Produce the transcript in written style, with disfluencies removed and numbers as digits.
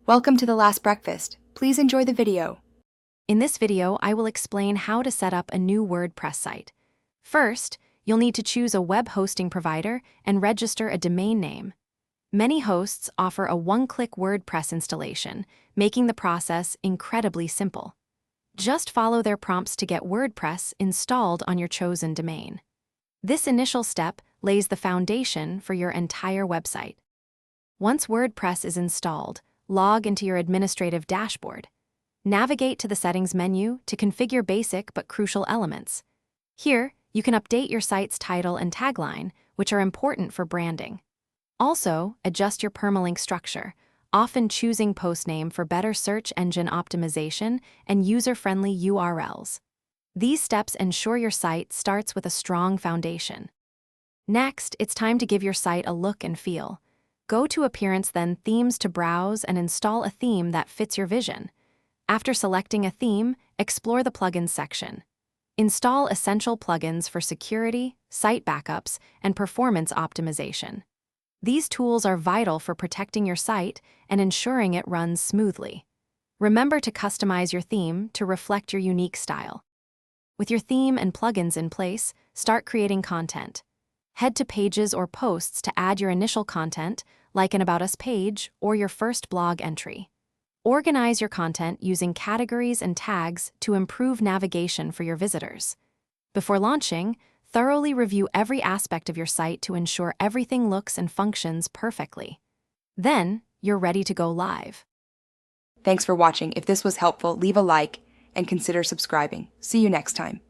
Welcome to The Last Breakfast. Please enjoy the video. In this video, I will explain how to set up a new WordPress site. First, you'll need to choose a web hosting provider and register a domain name. Many hosts offer a one-click WordPress installation, making the process incredibly simple. Just follow their prompts to get WordPress installed on your chosen domain. This initial step lays the foundation for your entire website. Once WordPress is installed, log into your administrative dashboard. Navigate to the Settings menu to configure basic but crucial elements. Here, you can update your site's title and tagline, which are important for branding. Also, adjust your permalink structure, often choosing post name for better search engine optimization and user-friendly URLs. These steps ensure your site starts with a strong foundation. Next, it's time to give your site a look and feel. Go to Appearance, then Themes to browse and install a theme that fits your vision. After selecting a theme, explore the Plugins section. Install essential plugins for security, site backups, and performance optimization. These tools are vital for protecting your site and ensuring it runs smoothly. Remember to customize your theme to reflect your unique style. With your theme and plugins in place, start creating content. Head to Pages or Posts to add your initial content, like an About Us page or your first blog entry. Organize your content using categories and tags to improve navigation for your visitors. Before launching, thoroughly review every aspect of your site to ensure everything looks and functions perfectly. Then, you're ready to go live. Thanks for watching. If this was helpful, leave a like and consider subscribing. See you next time.